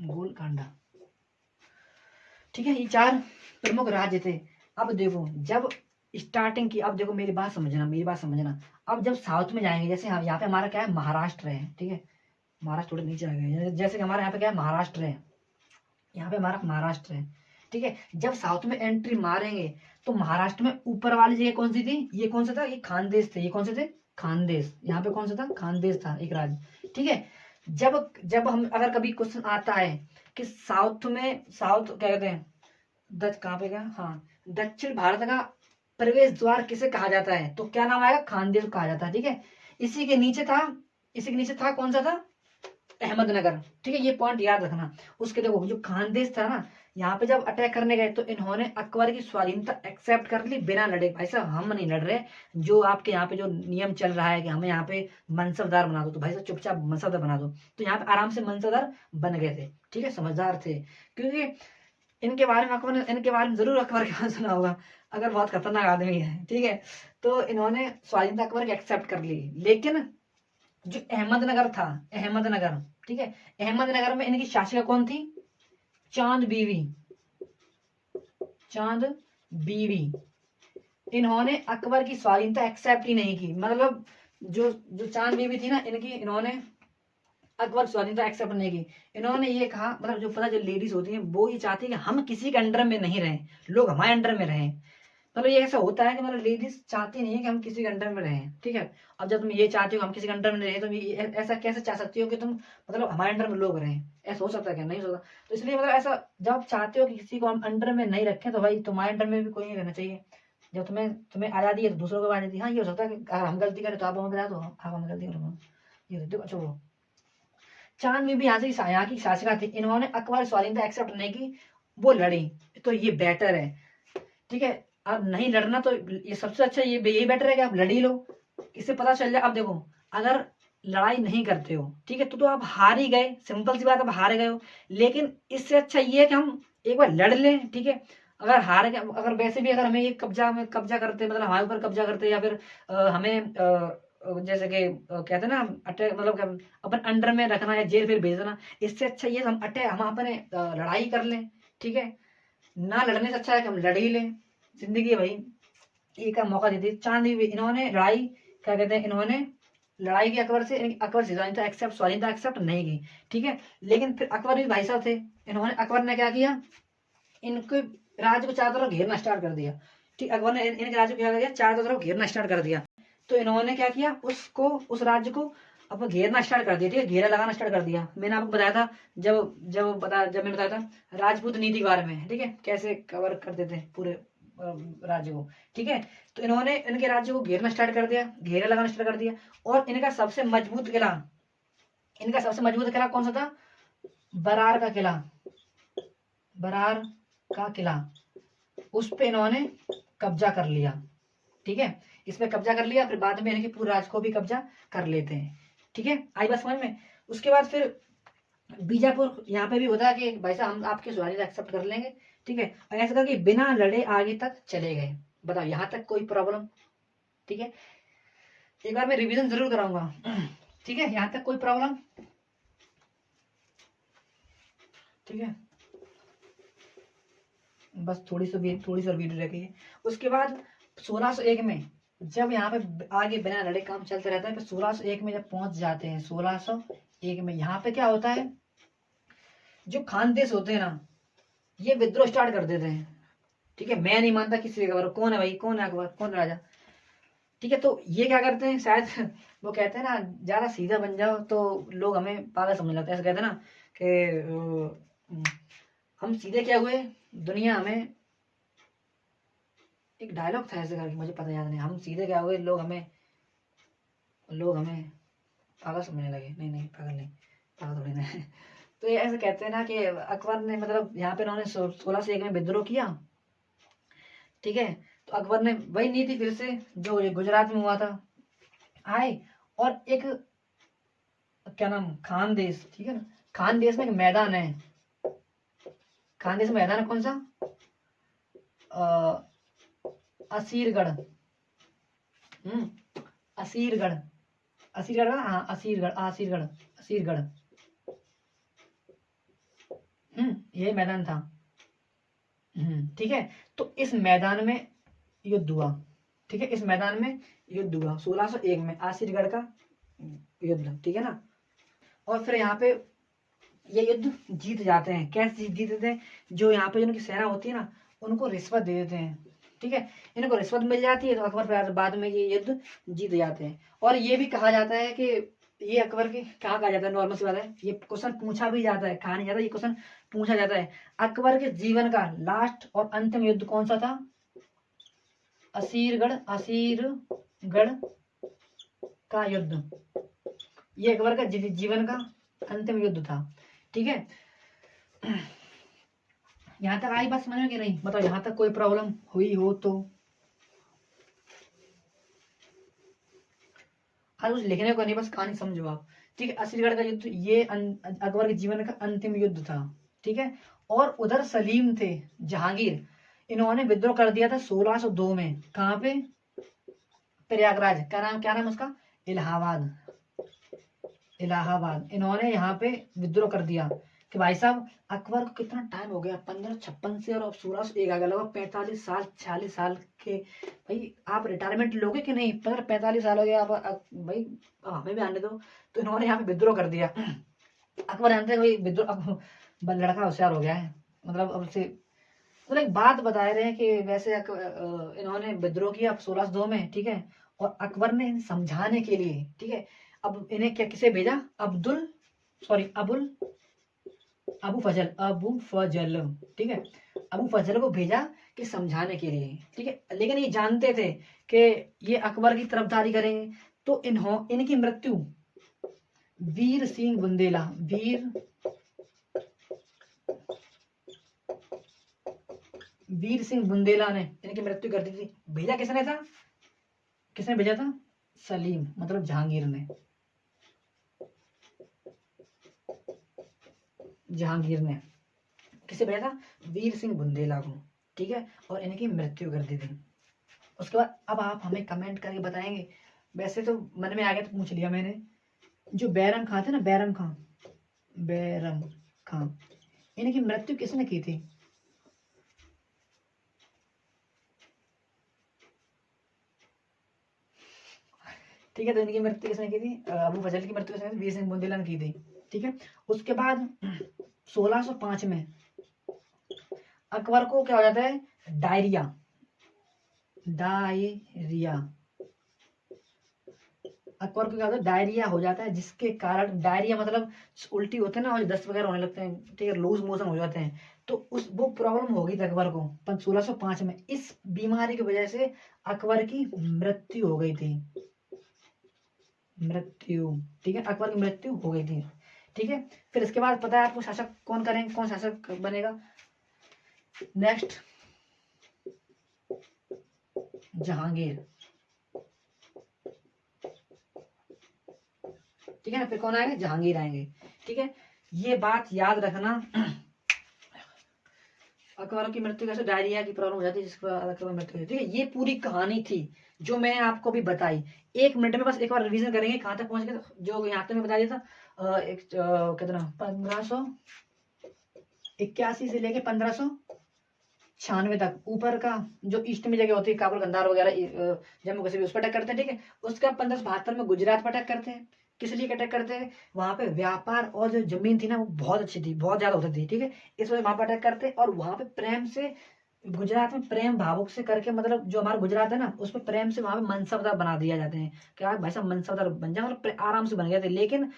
गोलकांडा, ठीक है। ये चार प्रमुख राज्य थे। अब देखो जब स्टार्टिंग की, अब देखो मेरी बात समझना। अब जब साउथ में जाएंगे, जैसे हम यहाँ पे हमारा क्या है, महाराष्ट्र है, ठीक है। महाराष्ट्र थोड़े नीचे आ गए, जैसे कि हमारे यहाँ पे क्या है, महाराष्ट्र है, यहाँ पे हमारा महाराष्ट्र है, ठीक है। जब साउथ में एंट्री मारेंगे तो महाराष्ट्र में ऊपर वाली जगह कौन सी थी, ये कौन सा था, ये खानदेश थे, ये कौन से थे, खानदेश। यहाँ पे कौन सा था, खानदेश था, एक राज्य, ठीक है। जब जब हम अगर कभी क्वेश्चन आता है कि साउथ क्या कहते हैं, कहाँ पे गया, हाँ, दक्षिण भारत का प्रवेश द्वार किसे कहा जाता है, तो क्या नाम आएगा, खानदेश कहा जाता है, ठीक है। इसी के नीचे था कौन सा था, अहमदनगर, ठीक है। ये पॉइंट याद रखना। उसके देखो जो खानदेश था ना, यहाँ पे जब अटैक करने गए तो इन्होंने अकबर की स्वाधीनता एक्सेप्ट कर ली बिना लड़े। भाई साहब हम नहीं लड़ रहे, जो आपके यहाँ पे जो नियम चल रहा है कि हमें यहाँ पे मनसबदार बना दो, तो भाई साहब चुपचाप मनसबदार बना दो। तो यहाँ पे आराम से मनसबदार बन गए थे, ठीक है, समझदार थे। क्योंकि इनके बारे में इनके बारे में जरूर अकबर के पास सुना होगा, अगर बहुत खतरनाक आदमी है, ठीक है। तो इन्होंने स्वाधीनता अकबर की एक्सेप्ट कर ली। लेकिन जो अहमदनगर था, अहमदनगर, ठीक है, अहमदनगर में इनकी शासिका कौन थी, चांद बीवी, चांद बीवी। इन्होंने अकबर की स्वाधीनता एक्सेप्ट ही नहीं की, मतलब जो जो चांद बीवी थी ना इनकी, इन्होंने अकबर स्वाधीनता एक्सेप्ट नहीं की। इन्होंने ये कहा, मतलब जो पता जो लेडीज होती हैं वो ये चाहती है कि हम किसी के अंडर में नहीं रहें, लोग हमारे अंडर में रहें। मतलब ये ऐसा होता है कि मतलब लेडीज चाहती नहीं है कि हम किसी के अंडर में रहें, ठीक है। अब जब तुम ये चाहती हो हम किसी के अंडर में रहें, तो ऐसा कैसे चाह सकती हो कि तुम मतलब हमारे अंडर में लोग रहें, ऐसा हो सकता है क्या, नहीं हो सकता। तो इसलिए मतलब ऐसा जब आप चाहते हो कि किसी को हम अंडर में नहीं रखें, तो भाई तुम्हारे अंडर में भी कोई नहीं रहना चाहिए। जब तुम्हें आजादी है तो दूसरों को आजादी, हाँ ये हो सकता है कि अगर हम गलती करें तो आप हमें बता दो, आप हमें गलती करो, ये देखो छोड़ो। चांद बीबी यहाँ की शासिका थी, इन्होंने अकबर स्वाधीनता एक्सेप्ट नहीं की, वो लड़ी, तो ये बेटर है, ठीक है। अब नहीं लड़ना तो ये सबसे अच्छा, ये यही बेटर है कि आप लड़ ही लो, इससे पता चल जाए। अब देखो अगर लड़ाई नहीं करते हो, ठीक है, तो आप हार ही गए, सिंपल सी बात, अब हार गए हो। लेकिन इससे अच्छा ये है कि हम एक बार लड़ लें, ठीक है। अगर हार गए, अगर वैसे भी अगर हमें ये कब्जा करते, मतलब हमारे ऊपर कब्जा करते, या फिर हमें जैसे कि कहते हैं ना अटैक, मतलब कि अपन अंडर में रखना या जेल फिर भेजना, इससे अच्छा ये हम अपने लड़ाई कर लें, ठीक है। ना लड़ने से अच्छा है कि हम लड़ ही लें, जिंदगी है भाई, एक का मौका देती। चांद बीबी इन्होंने लड़ाई, क्या कहते हैं, इन्होंने लड़ाई की अकबर से, अकबर स्वाधीनता एक्सेप्ट, स्वाधीनता एक्सेप्ट नहीं की, ठीक है। लेकिन फिर अकबर भी भाई साहब थे, इन्होंने, अकबर ने क्या किया, इनके राज्य को चारों तरफ घेरना स्टार्ट कर दिया, ठीक। अकबर ने इनके राज्य को क्या कर दिया, चारों तरफ घेरना स्टार्ट कर दिया। तो इन्होंने क्या किया, उसको, उस राज्य को अब घेरना स्टार्ट कर दिया, ठीक है, घेरा लगाना स्टार्ट कर दिया। मैंने आपको बताया था, जब मैंने बताया था राजपूत नीति के बारे में, ठीक है, कैसे कवर करते थे पूरे राज्य को, ठीक है। तो इन्होंने इनके राज्य को घेरना स्टार्ट कर दिया, घेरा लगाना स्टार्ट कर दिया। और इनका सबसे मजबूत किला कौन सा था, बरार का किला, बरार का किला, उस पे इन्होंने कब्जा कर लिया, ठीक है। इस पे कब्जा कर लिया, फिर बाद में इनके पूरे राज्य को भी कब्जा कर लेते हैं, ठीक है। आई बात समझ में। उसके बाद फिर बीजापुर, यहाँ पे भी होता है कि भाई साहब हम आपके स्वाधीनता एक्सेप्ट कर लेंगे, ठीक है। ऐसा करके बिना लड़े आगे तक चले गए। बताओ यहाँ तक कोई प्रॉब्लम, ठीक है। एक बार मैं रिवीजन जरूर कराऊंगा, ठीक है, यहाँ तक कोई प्रॉब्लम, ठीक है। बस थोड़ी सी वीडियो रह गई है। उसके बाद 1601 में जब यहाँ पे आगे बिना लड़े काम चलते रहता है, फिर 1601 में जब पहुंच जाते हैं, 1601 में यहाँ पे क्या होता है, जो खानदेश होते हैं ना, ये विद्रोह स्टार्ट कर देते हैं, ठीक है। मैं नहीं मानता किसी का, कौन है भाई, कौन है अकबर, कौन राजा, ठीक है। तो ये क्या करते हैं, शायद वो कहते हैं ना, ज्यादा सीधा बन जाओ तो लोग हमें पागल समझ लगता है, ऐसा कहते हैं ना कि हम सीधे क्या हुए, दुनिया हमें, एक डायलॉग था ऐसे करके, मुझे पता याद नहीं, हम सीधे क्या हुए, लोग हमें पागल समझने लगे। नहीं नहीं, पागल नहीं, पागल थोड़ी ना है। तो ये ऐसे कहते हैं ना कि अकबर ने, मतलब यहाँ पे उन्होंने 1601 में विद्रोह किया, ठीक है। तो अकबर ने वही नीति फिर से जो ये गुजरात में हुआ था, आए, और एक क्या नाम, खानदेश, ठीक है ना, खानदेश में एक मैदान है, खानदेश में मैदान है कौन सा, असीरगढ़, असीरगढ़, असीरगढ़, हाँ असीरगढ़, असीरगढ़, असीरगढ़, यही मैदान था, ठीक है। तो इस मैदान में युद्ध हुआ, ठीक है, इस मैदान में युद्ध हुआ 1601 में, आसिरगढ़ का युद्ध, ठीक है ना। और फिर यहाँ पे ये युद्ध जीत जाते हैं। कैसे जीतते हैं, जो यहाँ पे जिनकी सेना होती है ना, उनको रिश्वत दे देते हैं, ठीक है। इनको रिश्वत मिल जाती है, तो अकबर फिर बाद में ये युद्ध जीत जाते हैं। और ये भी कहा जाता है कि ये अकबर के, कहा जाता है, नॉर्मल सी बात है, ये क्वेश्चन पूछा भी जाता है, कहा नहीं जाता, ये क्वेश्चन पूछा जाता है, अकबर के जीवन का लास्ट और अंतिम युद्ध कौन सा था, असीरगढ़ का युद्ध, ये अकबर का जीवन का अंतिम युद्ध था, ठीक है। यहां तक आई बात समझ में कि नहीं, बताओ यहां तक कोई प्रॉब्लम हुई हो तो। हर कुछ लिखने को नहीं, बस कहानी समझो आप, ठीक है। असीरगढ़ का युद्ध ये अकबर के जीवन का अंतिम युद्ध था, ठीक है। और उधर सलीम थे, जहांगीर, इन्होंने विद्रोह कर दिया था 1602 में, कहां पे, प्रयागराज, क्या नाम उसका, इलाहाबाद, इलाहाबाद, इन्होंने यहाँ पे विद्रोह कर दिया कि भाई साहब अकबर को कितना टाइम हो गया, 1556 से, और अब 1601 आ गया, लगभग 45 साल, 46 साल के, भाई आप रिटायरमेंट लोगे कि नहीं, 45 साल हो गया, अब भाई अब हमें भी आने दो। तो इन्होंने यहाँ पे विद्रोह कर दिया। अकबर जानते हैं भाई विद्रोह, अब लड़का होशियार हो गया है, मतलब अब से, मतलब एक बात बता रहे हैं कि वैसे इन्होंने विद्रोह किया 1602 में, ठीक है। और अकबर ने इन्हें समझाने के लिए, ठीक है, अब इन्हें क्या, किसे भेजा, अबू फजल, ठीक है, अबू फजल को भेजा कि समझाने के लिए, ठीक है। लेकिन ये जानते थे कि ये अकबर की तरफदारी करेंगे, तो इनकी मृत्यु वीर सिंह बुंदेला, वीर सिंह बुंदेला ने इनकी मृत्यु कर दी थी। भेजा किसने था, किसने भेजा था, सलीम, मतलब जहांगीर ने, जहांगीर ने किसे भेजा था, वीर सिंह बुंदेला को, ठीक है। और इनकी मृत्यु कर दी थी। उसके बाद अब आप हमें कमेंट करके बताएंगे, वैसे तो मन में आ गया तो पूछ लिया मैंने, जो बैरम खां थे ना, बैरम खां, इनकी मृत्यु किसने की थी, ठीक है। तो इनकी मृत्यु किसने की थी? अबू फजल की मृत्यु किसने? वीर सिंह बुंदेला ने की थी। ठीक है। उसके बाद 1605 में अकबर को क्या हो जाता है? डायरिया। डायरिया, अकबर को क्या होता है? डायरिया हो जाता है, जिसके कारण, डायरिया मतलब उल्टी होते हैं ना, और दस्त वगैरह होने लगते हैं, ठीक है, लूज मोशन हो जाते हैं। तो उस वो प्रॉब्लम हो गई थी अकबर को 1605 में। इस बीमारी की वजह से अकबर की मृत्यु हो गई थी। मृत्यु, ठीक है, अकबर की मृत्यु हो गई थी। ठीक है। फिर इसके बाद पता है आपको शासक कौन करेंगे, कौन शासक बनेगा नेक्स्ट? जहांगीर। ठीक है ना। फिर कौन आएंगे? जहांगीर आएंगे। ठीक है। ये बात याद रखना। अकबर की मृत्यु कैसे? डायरिया की प्रॉब्लम हो जाती है, जिसके बाद अकबर मृत्यु हो जाती है। ठीक है। ये पूरी कहानी थी जो मैंने आपको भी बताई। 1 मिनट में बस एक बार रिवीजन करेंगे कहाँ तक पहुंच गए। जो यहाँ तक मैं बता दिया था, कितना 1581 से लेके 1596 तक। ऊपर का जो ईस्ट में जगह होती है, काबुल, गंधार वगैरह, जम्मू कश्मीर, उस पर अटैक करते हैं। ठीक है। उसका 1572 में गुजरात पर अटैक करते हैं। किस लिए अटैक करते हैं? वहां पे व्यापार और जो जमीन थी ना, वो बहुत अच्छी थी, बहुत ज्यादा होती थी। ठीक है। इस वजह वहां पर अटैक करते हैं, और वहां पे प्रेम से, गुजरात में प्रेम भावुक से करके, मतलब जो हमारा गुजरात है ना, उस पर प्रेम से वहां पे मनसबदार बना दिया जाते हैं। क्या भाई साहब मनसबदार बन जाए, मतलब आराम से बन गए थे। लेकिन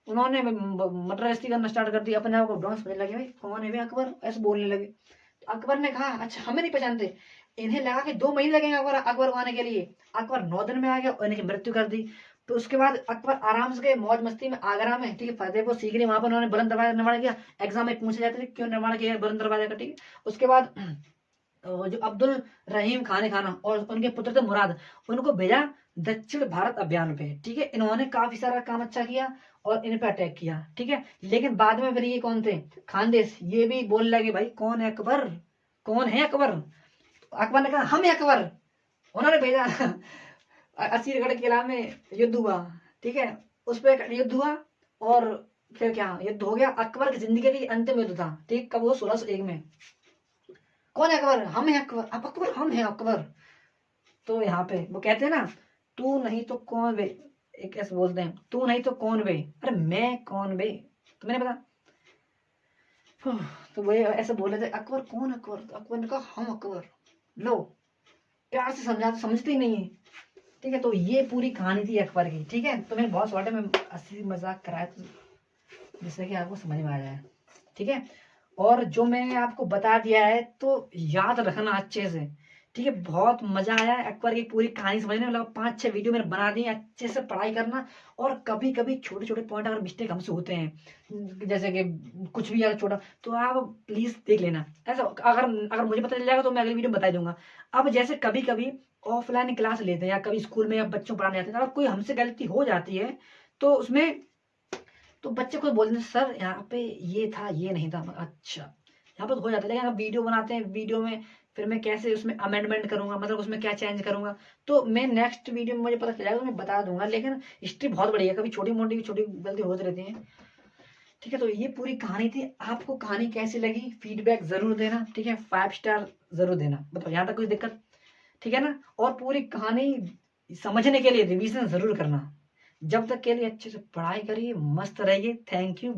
उन्होंने मटरगश्ती करना स्टार्ट कर दिया, अपने आप को डॉन समझने लगे, भाई कौन है भाई अकबर, ऐसे बोलने लगे। तो अकबर ने कहा अच्छा हमें नहीं पहचानते। इन्हें लगा कि 2 महीने लगेंगे अकबर अकबर को आने के लिए। अकबर 9 दिन में आ गया और इनकी मृत्यु कर दी। तो उसके बाद अकबर आराम से गए मौज मस्ती में आगरा में। ठीक है। फतेहपुर सीकरी, वहां पर उन्होंने बुलंद दरवाजा निर्माण किया। एग्जाम में पूछे जाते थे क्यों निर्माण किया बुलंद दरवाजा का। ठीक है। उसके बाद जो अब्दुल रहीम खान खाना और उनके पुत्र थे मुराद, उनको भेजा दक्षिण भारत अभियान पे। ठीक है। इन्होंने काफी सारा काम अच्छा किया और इन पे अटैक किया। ठीक है। लेकिन बाद में फिर ये कौन थे? खानदेश, ये भी बोलने लगे भाई कौन है अकबर, कौन है अकबर। अकबर ने कहा हम है अकबर। उन्होंने भेजा असीरगढ़ किला में युद्ध हुआ। ठीक है। उस पर युद्ध हुआ, और फिर क्या युद्ध हो गया? अकबर की जिंदगी का अंतिम युद्ध था। ठीक। कब? वो 1601 में। कौन है अकबर? हम है अकबर। अब अकबर हम है अकबर। तो यहाँ पे वो कहते हैं ना, तू नहीं तो कौन बे, एक ऐसे बोलते हैं, तू नहीं तो कौन बे, अरे मैं कौन बे, तो मैंने पता। तो वो ऐसे बोले थे अकबर कौन अकबर। तो अकबर ने कहा हम अकबर। लो, प्यार से समझा तो समझते ही नहीं है। ठीक है। तो ये पूरी कहानी थी अकबर की। ठीक है। तो मैंने बहुत शॉर्ट में हंसी मजाक कराया, तो जिससे कि आपको समझ में आ जाए। ठीक है। और जो मैंने आपको बता दिया है तो याद रखना अच्छे से। ठीक है। बहुत मजा आया है अकबर की पूरी कहानी समझने में। मतलब 5-6 वीडियो मैंने बना दी, अच्छे से पढ़ाई करना। और कभी कभी छोटे छोटे पॉइंट अगर मिस्टेक हमसे होते हैं, जैसे कि कुछ भी अगर छोटा, तो आप प्लीज देख लेना। ऐसा अगर अगर मुझे पता चल जाएगा तो मैं अगली वीडियो में बता दूंगा। अब जैसे कभी कभी ऑफलाइन क्लास लेते हैं या कभी स्कूल में या बच्चों पढ़ाने जाते हैं, अगर कोई हमसे गलती हो जाती है तो उसमें, तो बच्चे को बोलते हैं सर यहाँ पे ये था ये नहीं था। अच्छा, यहाँ पर हो जाता है। लेकिन अगर वीडियो बनाते हैं, वीडियो में फिर मैं कैसे उसमें अमेंडमेंट करूंगा, मतलब उसमें क्या चेंज करूंगा, तो मैं नेक्स्ट वीडियो में मुझे पता चल जाएगा तो मैं बता दूंगा। लेकिन हिस्ट्री बहुत बड़ी है, कभी छोटी मोटी छोटी गलती होती रहती है। ठीक है। तो ये पूरी कहानी थी। आपको कहानी कैसी लगी फीडबैक जरूर देना। ठीक है। 5 स्टार जरूर देना। बताओ यहाँ तक कोई दिक्कत? ठीक है ना। और पूरी कहानी समझने के लिए रिवीजन जरूर करना। जब तक के लिए अच्छे से पढ़ाई करिए, मस्त रहिए। Thank you.